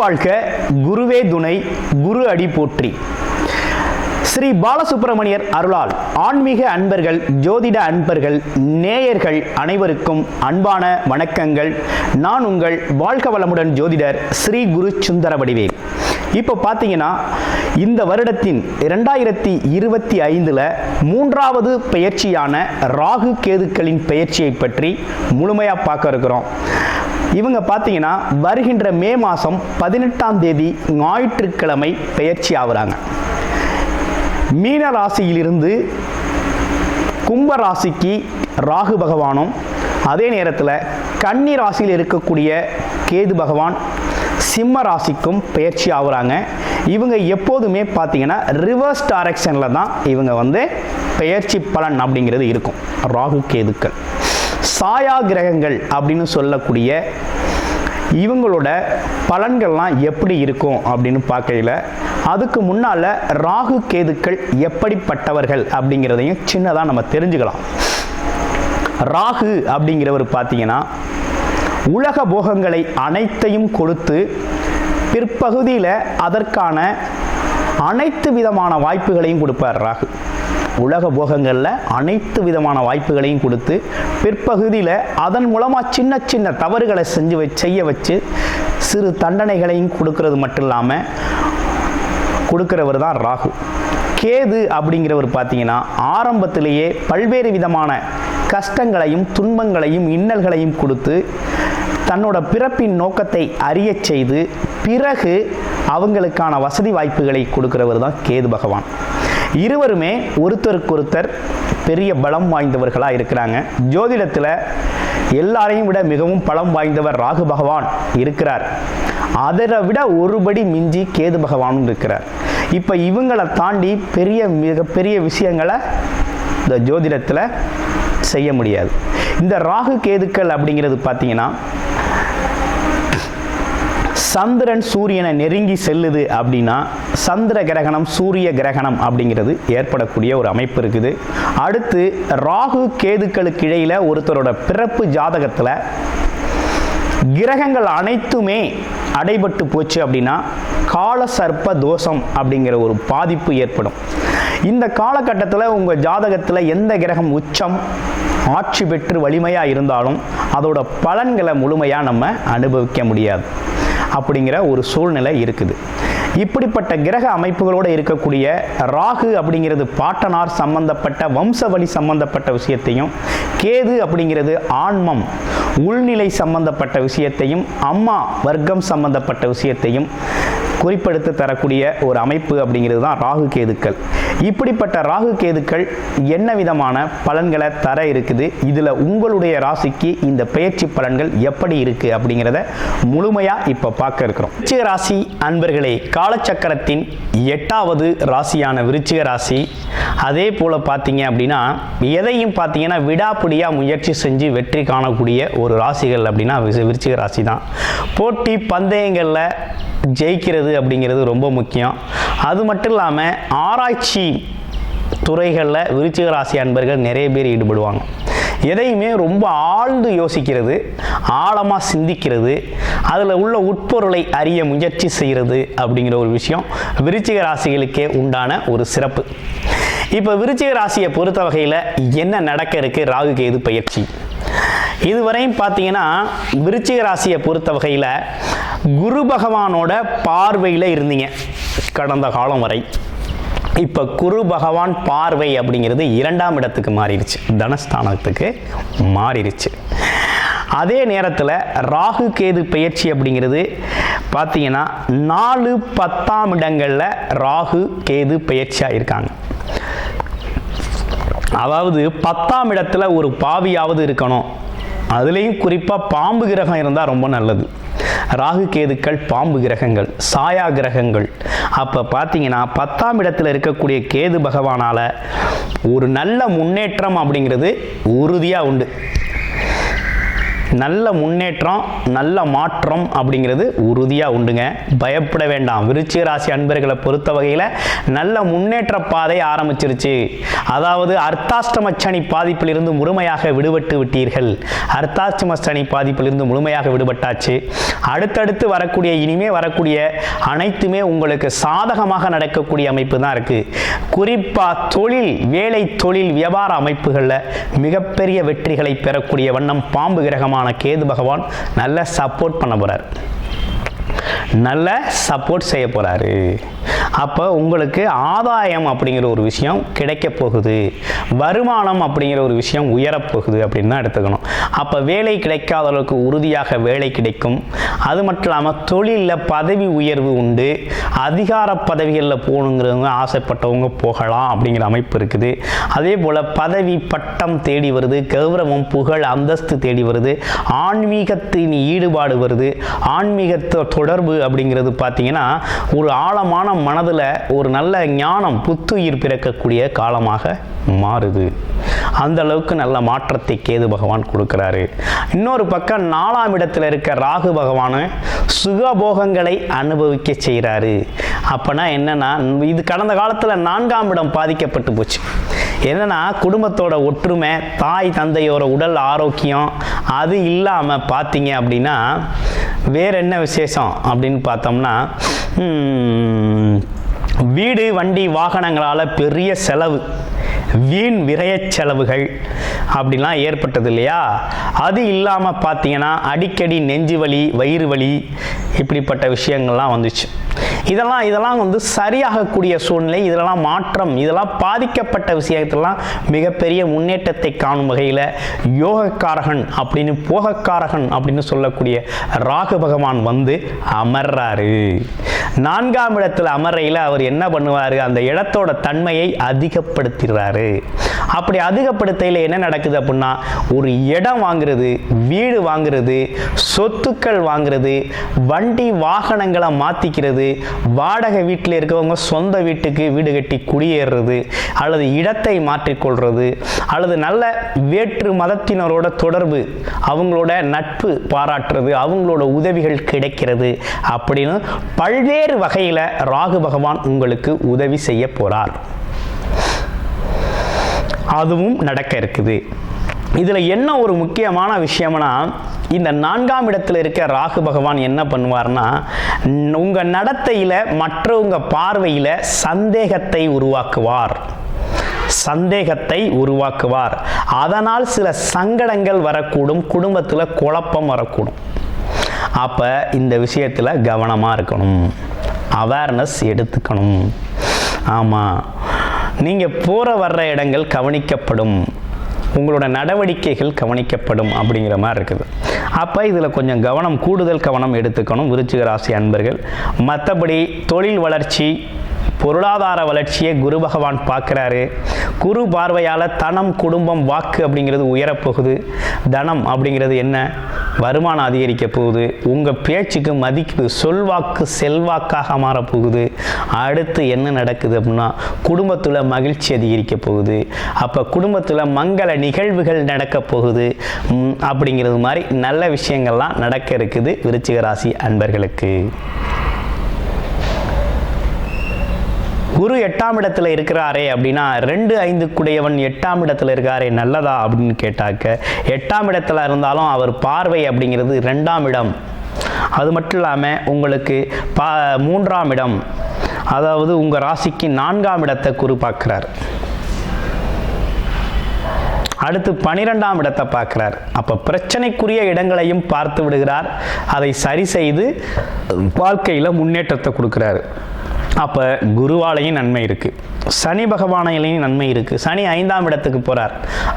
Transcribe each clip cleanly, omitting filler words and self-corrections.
வாழ்க, குருவே துணை, குரு அடி போற்றி. ஸ்ரீ பாலசுப்பிரமணியர் அருளால் ஆன்மீக அன்பர்கள், ஜோதிட அன்பர்கள், நேயர்கள் அனைவருக்கும் அன்பான வணக்கங்கள். நான் உங்கள் வாழ்க வளமுடன் ஜோதிடர் ஸ்ரீ குரு சுந்தரவடிவேல். இப்போ பார்த்தீங்கன்னா இந்த வருடத்தின் 2025 மூன்றாவது பெயர்ச்சியான ராகு கேதுக்களின் பெயர்ச்சியை பற்றி முழுமையாக பார்க்க இருக்கிறோம். இவங்க பார்த்தீங்கன்னா வருகின்ற மே மாதம் 18ஆம் தேதி ஞாயிற்றுக்கிழமை பெயர்ச்சி ஆகுறாங்க. மீன ராசியிலிருந்து கும்ப ராசிக்கு ராகு பகவானும், அதே நேரத்தில் கன்னி ராசியில் இருக்கக்கூடிய கேது பகவான் சிம்ம ராசிக்கும் பெயர்ச்சி ஆகுறாங்க. இவங்க எப்போதுமே பார்த்தீங்கன்னா ரிவர்ஸ் டைரக்ஷனில் தான் இவங்க பெயர்ச்சி பலன் அப்படிங்கிறது இருக்கும். ராகு கேதுக்கள் சாயா கிரகங்கள் அப்படின்னு சொல்லக்கூடிய இவங்களோட பலன்கள்லாம் எப்படி இருக்கும் அப்படின்னு பார்க்கையில், அதுக்கு முன்னால் ராகு கேதுக்கள் எப்படிப்பட்டவர்கள் அப்படிங்கிறதையும் சின்னதாக நம்ம தெரிஞ்சுக்கலாம். ராகு அப்படிங்கிறவர் பார்த்தீங்கன்னா உலக போகங்களை அனைத்தையும் கொடுத்து பிற்பகுதியில் அதற்கான அனைத்து விதமான வாய்ப்புகளையும் கொடுப்பார். ராகு உலக போகங்களில் அனைத்து விதமான வாய்ப்புகளையும் கொடுத்து பிற்பகுதியில் அதன் மூலமாக சின்ன சின்ன தவறுகளை செய்ய வச்சு சிறு தண்டனைகளையும் கொடுக்கறது மட்டும் இல்லாமல் கொடுக்கிறவர் தான் ராகு. கேது அப்படிங்கிறவர் பார்த்தீங்கன்னா ஆரம்பத்திலேயே பல்வேறு விதமான கஷ்டங்களையும் துன்பங்களையும் இன்னல்களையும் கொடுத்து தன்னோட பிறப்பின் நோக்கத்தை அறிய செய்து பிறகு அவங்களுக்கான வசதி வாய்ப்புகளை கொடுக்கிறவர் தான் கேது பகவான். இருவருமே ஒருத்தருக்கொருத்தர் பெரிய பலம் வாய்ந்தவர்களாக இருக்கிறாங்க. ஜோதிடத்தில் எல்லாரையும் விட மிகவும் பலம் வாய்ந்தவர் ராகு பகவான் இருக்கிறார். அதை விட ஒருபடி மிஞ்சி கேது பகவானும் இருக்கிறார். இப்போ இவங்களை தாண்டி மிகப்பெரிய விஷயங்களை இந்த ஜோதிடத்தில் செய்ய முடியாது. இந்த ராகு கேதுக்கள் அப்படிங்கிறது பார்த்தீங்கன்னா சந்திரன் சூரியனை நெருங்கி செல்லுது அப்படின்னா சந்திர கிரகணம், சூரிய கிரகணம் அப்படிங்கிறது ஏற்படக்கூடிய ஒரு அமைப்பு இருக்குது. அடுத்து ராகு கேதுக்களுக்கு இடையில் ஒருத்தரோட பிறப்பு ஜாதகத்தில் கிரகங்கள் அனைத்துமே அடைபட்டு போச்சு அப்படின்னா கால சர்ப்ப தோஷம் அப்படிங்கிற ஒரு பாதிப்பு ஏற்படும். இந்த காலகட்டத்தில் உங்கள் ஜாதகத்தில் எந்த கிரகம் உச்சம் ஆட்சி பெற்று வலிமையாக இருந்தாலும் அதோட பலன்களை முழுமையாக நம்ம அனுபவிக்க முடியாது அப்படிங்கிற ஒரு சூழ்நிலை இருக்குது. இப்படிப்பட்ட கிரக அமைப்புகளோடு இருக்கக்கூடிய ராகு அப்படிங்கிறது பாட்டனார் சம்பந்தப்பட்ட வம்சவழி சம்பந்தப்பட்ட விஷயத்தையும், கேது அப்படிங்கிறது ஆன்மம் உள்நிலை சம்பந்தப்பட்ட விஷயத்தையும், அம்மா வர்க்கம் சம்பந்தப்பட்ட விஷயத்தையும் குறிப்பெடுத்து தரக்கூடிய ஒரு அமைப்பு அப்படிங்கிறது தான் ராகு கேதுக்கள். இப்படிப்பட்ட ராகு கேதுக்கள் என்ன விதமான பலன்களை தர இருக்குது, இதில் உங்களுடைய ராசிக்கு இந்த பெயர்ச்சி பலன்கள் எப்படி இருக்கு அப்படிங்கிறத முழுமையாக இப்போ பார்க்க இருக்கிறோம். விருச்சிக ராசி அன்பர்களே, காலச்சக்கரத்தின் 8வது ராசியான விருச்சிக ராசி. அதே போல் பார்த்தீங்க அப்படின்னா எதையும் பார்த்தீங்கன்னா விடாப்பிடியாக முயற்சி செஞ்சு வெற்றி காணக்கூடிய ஒரு ராசிகள் அப்படின்னா விருச்சிக ராசி தான். போட்டி பந்தயங்களில் ஜெயிக்கிறது அப்படிங்கிறது ரொம்ப முக்கியம். அது மட்டும் இல்லாமல் ஆராய்ச்சி துறைகளில் விருச்சிக ராசி அன்பர்கள் நிறைய பேர் ஈடுபடுவாங்க. எதையுமே ரொம்ப ஆழ்ந்து யோசிக்கிறது, ஆழமாக சிந்திக்கிறது, அதில் உள்ள உட்பொருளை அறிய முயற்சி செய்கிறது அப்படிங்கிற ஒரு விஷயம் விருச்சிக ராசிகளுக்கே உண்டான ஒரு சிறப்பு. இப்போ விருச்சிக ராசியை பொறுத்த வகையில் என்ன நடக்க இருக்கு ராகு கேது பயிற்சி? இதுவரையும் பார்த்தீங்கன்னா விருச்சிக ராசியை பொறுத்த வகையில் குரு பகவானோட பார்வையில் இருந்தீங்க கடந்த காலம் வரை. இப்போ குரு பகவான் பார்வை அப்படிங்கிறது 2ஆம் இடத்துக்கு மாறிடுச்சு, தனஸ்தானத்துக்கு மாறிடுச்சு. அதே நேரத்தில் ராகு கேது பெயர்ச்சி அப்படிங்கிறது பார்த்தீங்கன்னா 4, 10ஆம் இடங்களில் ராகு கேது பெயர்ச்சியாக இருக்காங்க. அதாவது 10ஆம் இடத்துல ஒரு பாவியாவது இருக்கணும். அதுலேயும் குறிப்பாக பாம்பு கிரகம் இருந்தால் ரொம்ப நல்லது. ராகு கேதுக்கள் பாம்பு கிரகங்கள், சாயா கிரகங்கள். அப்போ பார்த்தீங்கன்னா 10ஆம் இடத்துல இருக்கக்கூடிய கேது பகவானால் ஒரு நல்ல முன்னேற்றம் அப்படிங்கிறது உறுதியாக உண்டு. நல்ல முன்னேற்றம், நல்ல மாற்றம் அப்படிங்கிறது உறுதியாக உண்டுங்க. பயப்பட வேண்டாம். விருச்சிக ராசி அன்பர்களை பொறுத்த வகையில் நல்ல முன்னேற்ற பாதை ஆரம்பிச்சிருச்சு. அதாவது அர்த்தாஷ்டம சனி பாதிப்பிலிருந்து முழுமையாக விடுபட்டு விட்டீர்கள். அர்த்தாஷ்டம சனி பாதிப்பிலிருந்து முழுமையாக விடுபட்டாச்சு. அடுத்தடுத்து வரக்கூடிய இனிமே வரக்கூடிய அனைத்துமே உங்களுக்கு சாதகமாக நடக்கக்கூடிய அமைப்பு தான் இருக்கு. குறிப்பா தொழில், வேலை, தொழில், வியாபார அமைப்புகளில் மிகப்பெரிய வெற்றிகளை பெறக்கூடிய வண்ணம் பாம்பு கிரகமான கேது பகவான் நல்ல சப்போர்ட் பண்ண போறார், நல்ல சப்போர்ட் செய்ய போறாரு. அப்போ உங்களுக்கு ஆதாயம் அப்படிங்கிற ஒரு விஷயம் கிடைக்க போகுது, வருமானம் அப்படிங்கிற ஒரு விஷயம் உயரப்போகுது அப்படின்னு தான் எடுத்துக்கணும். அப்போ வேலை கிடைக்காத அளவுக்கு உறுதியாக வேலை கிடைக்கும். அது மட்டும் இல்லாமல் தொழிலில் பதவி உயர்வு உண்டு. அதிகார பதவிகளில் போகணுங்கிறவங்க ஆசைப்பட்டவங்க போகலாம் அப்படிங்கிற அமைப்பு இருக்குது. அதே போல் பதவி பட்டம் தேடி வருது, கௌரவம், புகழ், அந்தஸ்து தேடி வருது, ஆன்மீகத்தின் ஈடுபாடு வருது. ஆன்மீகத்தை தொடர்பு அப்படிங்கிறது பார்த்தீங்கன்னா ஒரு ஆழமான மனதில் ஒரு நல்ல ஞானம், புத்துயிர் பிறக்கக்கூடிய காலமாக மாறுது. அந்த அளவுக்கு நல்ல மாற்றத்தை கேது பகவான் கொடுக்கிறாரு. இன்னொரு பக்கம் 4ஆம் இடத்துல இருக்க ராகு பகவான் சுகபோகங்களை அனுபவிக்க செய்கிறாரு. அப்பனா என்னன்னா, இது கடந்த காலத்தில் 4ஆம் இடம் பாதிக்கப்பட்டு போச்சு. என்னன்னா குடும்பத்தோட ஒற்றுமை, தாய் தந்தையோட உடல் ஆரோக்கியம், அது இல்லாமல் பார்த்தீங்க அப்படின்னா வேற என்ன விசேஷம் அப்படின்னு பார்த்தோம்னா, வீடு, வண்டி, வாகனங்களால் பெரிய செலவு, வீண் விரய செலவுகள் அப்படிலாம் ஏற்பட்டது இல்லையா? அது இல்லாமல் பார்த்தீங்கன்னா அடிக்கடி நெஞ்சு வலி, வயிறு வலி, இப்படிப்பட்ட விஷயங்கள்லாம் வந்துச்சு. இதெல்லாம் வந்து சரியாகக்கூடிய சூழ்நிலை. இதெல்லாம் மாற்றம், இதெல்லாம் பாதிக்கப்பட்ட விஷயத்தெல்லாம் மிகப்பெரிய முன்னேற்றத்தை காணும் வகையில் யோகக்காரகன் அப்படின்னு, போகக்காரகன் அப்படின்னு சொல்லக்கூடிய ராகு பகவான் வந்து அமர்றாரு. 4ஆம் இடத்துல அமர்றையில் அவர் என்ன பண்ணுவார்? அந்த இடத்தோட தன்மையை அதிகப்படுத்துகிறாரு. அப்படி அதிகப்படுத்தையில் என்ன நடக்குது அப்படின்னா, ஒரு இடம் வாங்குறது, வீடு வாங்குறது, சொத்துக்கள் வாங்குறது, வண்டி வாகனங்களை மாற்றிக்கிறது, வாடகை வீட்டில் இருக்கவங்க சொந்த வீட்டுக்கு வீடு கட்டி குடியேறுறது, அல்லது இடத்தை மாற்றிக்கொள்வது, அல்லது நல்ல வேற்று மதத்தினரோட தொடர்பு, அவங்களோட நட்பு பாராட்டுறது, அவங்களோட உதவிகள் கிடைக்கிறது அப்படின்னு பல்வேறு வகையில் ராகு பகவான் உங்களுக்கு உதவி செய்ய போறார். அதுவும் நடக்க இருக்குது. இதில் என்ன ஒரு முக்கியமான விஷயம்னா, இந்த 4ஆம் இடத்துல இருக்க ராகு பகவான் என்ன பண்ணுவார்னா, உங்கள் நடத்தையில், மற்றவங்க பார்வையில் சந்தேகத்தை உருவாக்குவார். அதனால் சில சங்கடங்கள் வரக்கூடும், குடும்பத்தில் குழப்பம் வரக்கூடும். அப்போ இந்த விஷயத்தில் கவனமாக இருக்கணும், அவேர்னஸ் எடுத்துக்கணும். ஆமாம், நீங்கள் போகிற வர்ற இடங்கள் கவனிக்கப்படும், உங்களோட நடவடிக்கைகள் கவனிக்கப்படும் அப்படிங்கிற மாதிரி இருக்குது. அப்போ இதில் கொஞ்சம் கவனம், கூடுதல் கவனம் எடுத்துக்கணும் விருச்சிக ராசி அன்பர்கள். மற்றபடி தொழில் வளர்ச்சி, பொருளாதார வளர்ச்சியை குரு பகவான் பார்க்குறாரு. குரு பார்வையால் தனம், குடும்பம், வாக்கு அப்படிங்கிறது உயரப்போகுது. தனம் அப்படிங்கிறது என்ன? வருமானம் அதிகரிக்க போகுது. உங்கள் பேச்சுக்கு மதிப்பு, சொல்வாக்கு செல்வாக்காக மாறப்போகுது. அடுத்து என்ன நடக்குது அப்படின்னா, குடும்பத்தில் மகிழ்ச்சி அதிகரிக்க போகுது. அப்போ குடும்பத்தில் மங்கள நிகழ்வுகள் நடக்க போகுது. அப்படிங்கிறது மாதிரி நல்ல விஷயங்கள்லாம் நடக்க இருக்குது விருச்சிக ராசி அன்பர்களுக்கு. குரு 8ஆம் இடத்துல இருக்கிறாரே அப்படின்னா, 2, 5 8ஆம் இடத்துல இருக்காரே, நல்லதா அப்படின்னு கேட்டாக்க, 8ஆம் இடத்துல இருந்தாலும் அவர் பார்வை அப்படிங்கிறது 2ஆம் இடம். அது மட்டும் இல்லாமல் உங்களுக்கு 3ஆம் இடம், அதாவது உங்கள் ராசிக்கு 4ஆம் இடத்தை குரு பார்க்குறார். அடுத்து 12ஆம் இடத்தை பார்க்குறார். அப்போ பிரச்சனைக்குரிய இடங்களையும் பார்த்து விடுகிறார். அதை சரி செய்து வாழ்க்கையில் முன்னேற்றத்தை கொடுக்குறாரு. அப்போ குருவாலையும் நன்மை இருக்குது, சனி பகவானையிலையும் நன்மை இருக்குது. சனி 5ஆம் இடத்துக்கு போகிறார்.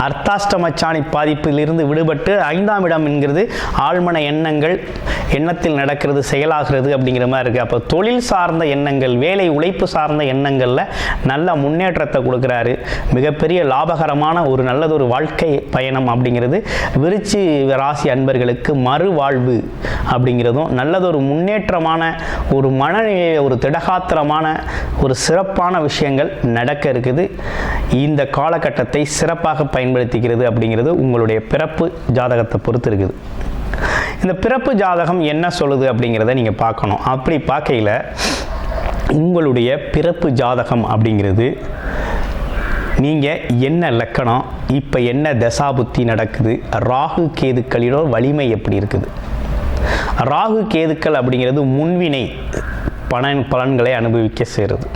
அர்த்தாஷ்டம சனி பாதிப்பிலிருந்து விடுபட்டு 5ஆம் இடம் என்கிறது ஆழ்மன எண்ணங்கள், எண்ணத்தில் நடக்கிறது செயலாகிறது அப்படிங்கிற மாதிரி இருக்குது. அப்போ தொழில் சார்ந்த எண்ணங்கள், வேலை உழைப்பு சார்ந்த எண்ணங்களில் நல்ல முன்னேற்றத்தை கொடுக்குறாரு. மிகப்பெரிய லாபகரமான ஒரு நல்லதொரு வாழ்க்கை பயணம் அப்படிங்கிறது விருச்சிக ராசி அன்பர்களுக்கு மறுவாழ்வு அப்படிங்கிறதும் நல்லதொரு முன்னேற்றமான ஒரு மனநிலையை, ஒரு திடகாத்திரமான ஒரு சிறப்பான விஷயங்கள் நடக்க இருக்குது. இந்த காலகட்டத்தை சிறப்பாக பயன்படுத்திக்கிறது அப்படிங்கிறது உங்களுடைய பிறப்பு ஜாதகத்தை பொறுத்து இருக்குது. இந்த பிறப்பு ஜாதகம் என்ன சொல்லுது அப்படிங்கிறத நீங்கள் பார்க்கணும். அப்படி பார்க்கையில் உங்களுடைய பிறப்பு ஜாதகம் அப்படிங்கிறது நீங்கள் என்ன லக்கணம், இப்போ என்ன தசாபுத்தி நடக்குது, ராகு கேதுக்களிலோ வலிமை எப்படி இருக்குது. ராகு கேதுக்கள் அப்படிங்கிறது முன்வினை பலன்களை அனுபவிக்க சேருது.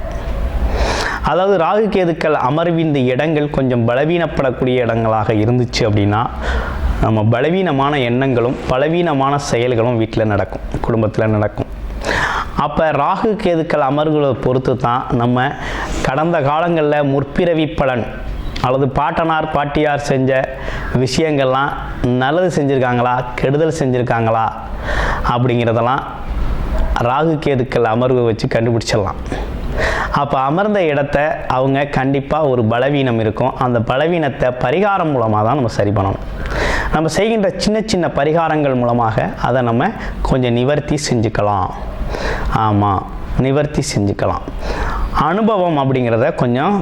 அதாவது ராகு கேதுக்கள் அமர்விந்த இடங்கள் கொஞ்சம் பலவீனப்படக்கூடிய இடங்களாக இருந்துச்சு அப்படின்னா நம்ம பலவீனமான எண்ணங்களும் பலவீனமான செயல்களும் வீட்டில் நடக்கும், குடும்பத்தில் நடக்கும். அப்போ ராகு கேதுக்கள் அமர்வுகளை பொறுத்து தான் நம்ம கடந்த காலங்களில் முற்பிறவி பலன் அல்லது பாட்டனார் பாட்டியார் செஞ்ச விஷயங்கள்லாம் நல்லது செஞ்சுருக்காங்களா கெடுதல் செஞ்சுருக்காங்களா அப்படிங்கிறதெல்லாம் ராகு கேதுக்கள் அமர்வு வச்சு கண்டுபிடிச்சிடலாம். அப்போ அமர்ந்த இடத்த அவங்க கண்டிப்பாக ஒரு பலவீனம் இருக்கும். அந்த பலவீனத்தை பரிகாரம் மூலமாக தான் நம்ம சரி பண்ணணும். நம்ம செய்கின்ற சின்ன சின்ன பரிகாரங்கள் மூலமாக அதை நம்ம கொஞ்சம் நிவர்த்தி செஞ்சுக்கலாம். ஆமாம், நிவர்த்தி செஞ்சுக்கலாம். அனுபவம் அப்படிங்கிறத கொஞ்சம்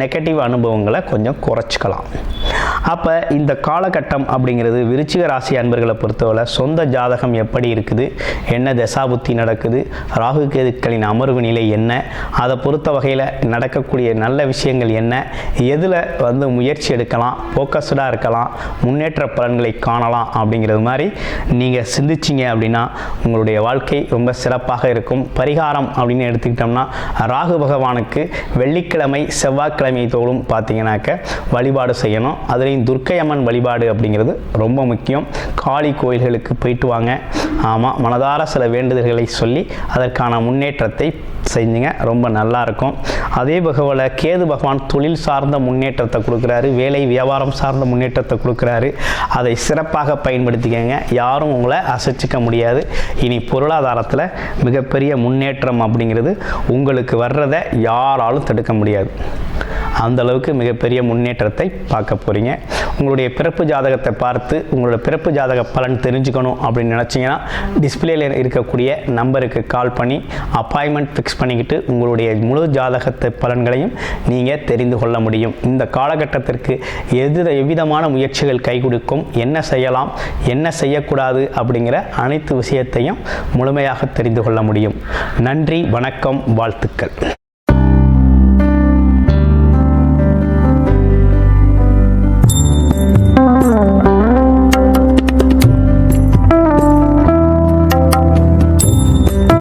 நெகட்டிவ் அனுபவங்களை கொஞ்சம் குறைச்சிக்கலாம். அப்போ இந்த காலகட்டம் அப்படிங்கிறது விருச்சிக ராசி அன்பர்களை பொறுத்தவரை சொந்த ஜாதகம் எப்படி இருக்குது, என்ன தசாபுத்தி நடக்குது, ராகு கேதுக்களின் அமர்வு நிலை என்ன, அதை பொறுத்த வகையில் நடக்கக்கூடிய நல்ல விஷயங்கள் என்ன, எதில் முயற்சி எடுக்கலாம், ஃபோக்கஸ்டாக இருக்கலாம், முன்னேற்ற பலன்களை காணலாம் அப்படிங்கிறது மாதிரி நீங்கள் சிந்திச்சிங்க அப்படின்னா உங்களுடைய வாழ்க்கை ரொம்ப சிறப்பாக இருக்கும். பரிகாரம் அப்படின்னு எடுத்துக்கிட்டோம்னா ராகு பகவானுக்கு வெள்ளிக்கிழமை செவ்வாய்க்கிழமை தோறும் பார்த்தீங்கன்னாக்க வழிபாடு செய்யணும். அதுலேயும் துர்க்கை அம்மன் வழிபாடு அப்படிங்கிறது ரொம்ப முக்கியம். காளி கோயில்களுக்கு போயிட்டு வாங்க. ஆமாம், மனதார சில வேண்டுதல்களை சொல்லி அதற்கான முன்னேற்றத்தை செஞ்சுங்க, ரொம்ப நல்லா இருக்கும். அதே போல கேது பகவான் தொழில் சார்ந்த முன்னேற்றத்தை கொடுக்குறாரு, வேலை வியாபாரம் சார்ந்த முன்னேற்றத்தை கொடுக்குறாரு. அதை சிறப்பாக பயன்படுத்திக்கங்க. யாரும் உங்களை அசைச்சிக்க முடியாது. இனி பொருளாதாரத்தில் மிகப்பெரிய முன்னேற்றம் அப்படிங்கிறது உங்களுக்கு வர்றதை யாராலும் தடுக்க முடியாது. அந்த அளவுக்கு மிகப்பெரிய முன்னேற்றத்தை பார்க்க போகிறீங்க. உங்களுடைய பிறப்பு ஜாதகத்தை பார்த்து உங்களோட பிறப்பு ஜாதக பலன் தெரிஞ்சுக்கணும் அப்படின்னு நினச்சிங்கன்னா டிஸ்பிளேல இருக்கக்கூடிய நம்பருக்கு கால் பண்ணி அப்பாயின்மெண்ட் ஃபிக்ஸ் பண்ணிக்கிட்டு உங்களுடைய முழு ஜாதகத்தை பலன்களையும் நீங்கள் தெரிந்து கொள்ள முடியும். இந்த காலகட்டத்திற்கு எவ்விதமான முயற்சிகள் கை கொடுக்கும், என்ன செய்யலாம் என்ன செய்யக்கூடாது அப்படிங்கிற அனைத்து விஷயத்தையும் முழுமையாக தெரிந்து கொள்ள முடியும். நன்றி, வணக்கம், வாழ்த்துக்கள்.